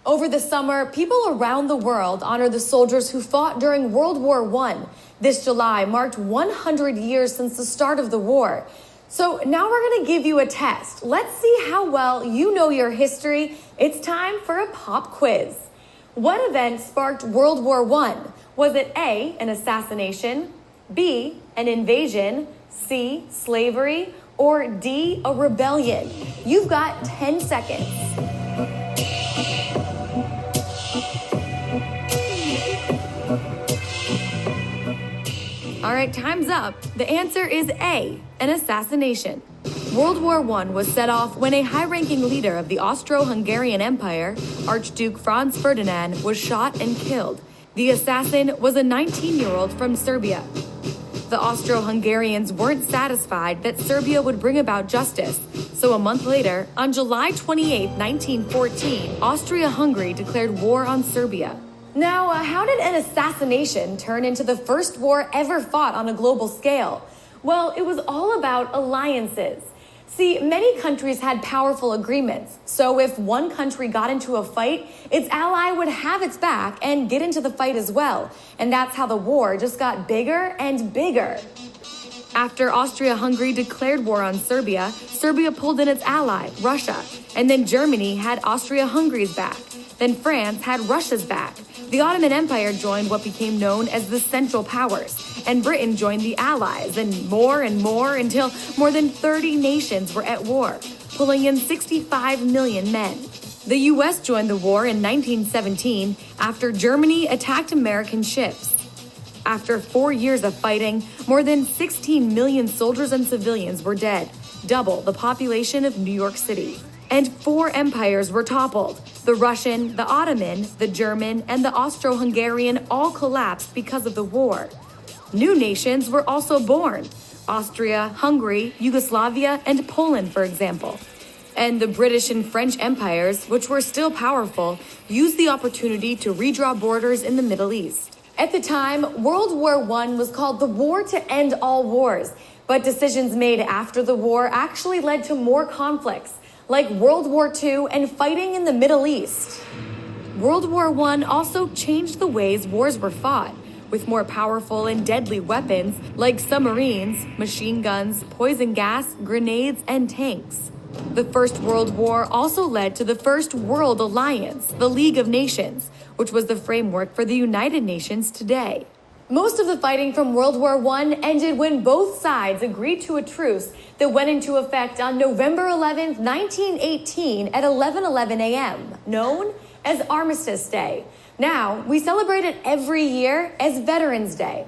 Over the summer, people around the world honor the soldiers who fought during World War I. This July marked 100 years since the start of the war. So now we're going to give you a test. Let's see how well you know your history. It's time for a pop quiz. What event sparked World War I? Was it A, an assassination, B, an invasion, C, slavery, or D, a rebellion? You've got 10 seconds. All right, time's up. The answer is A, an assassination. World War I was set off when a high-ranking leader of the Austro-Hungarian Empire, Archduke Franz Ferdinand, was shot and killed. The assassin was a 19-year-old from Serbia. The Austro-Hungarians weren't satisfied that Serbia would bring about justice. So a month later, on July 28, 1914, Austria-Hungary declared war on Serbia. Now, how did an assassination turn into the first war ever fought on a global scale? Well, it was all about alliances. See, many countries had powerful agreements, so if one country got into a fight, its ally would have its back and get into the fight as well. And that's how the war just got bigger and bigger. After Austria-Hungary declared war on Serbia, Serbia pulled in its ally, Russia. And then Germany had Austria-Hungary's back. Then France had Russia's back. The Ottoman Empire joined what became known as the Central Powers, and Britain joined the Allies, and more until more than 30 nations were at war, pulling in 65 million men. The U.S. joined the war in 1917 after Germany attacked American ships. After 4 years of fighting, more than 16 million soldiers and civilians were dead, double the population of New York City. And 4 empires were toppled. The Russian, the Ottoman, the German, and the Austro-Hungarian all collapsed because of the war. New nations were also born: Austria, Hungary, Yugoslavia, and Poland, for example. And the British and French empires, which were still powerful, used the opportunity to redraw borders in the Middle East. At the time, World War I was called the war to end all wars, but decisions made after the war actually led to more conflicts, like World War II and fighting in the Middle East. World War I also changed the ways wars were fought, with more powerful and deadly weapons like submarines, machine guns, poison gas, grenades, and tanks. The First World War also led to the First World Alliance, the League of Nations, which was the framework for the United Nations today. Most of the fighting from World War I ended when both sides agreed to a truce that went into effect on November 11, 1918 at 11:11 a.m., known as Armistice Day. Now, we celebrate it every year as Veterans Day.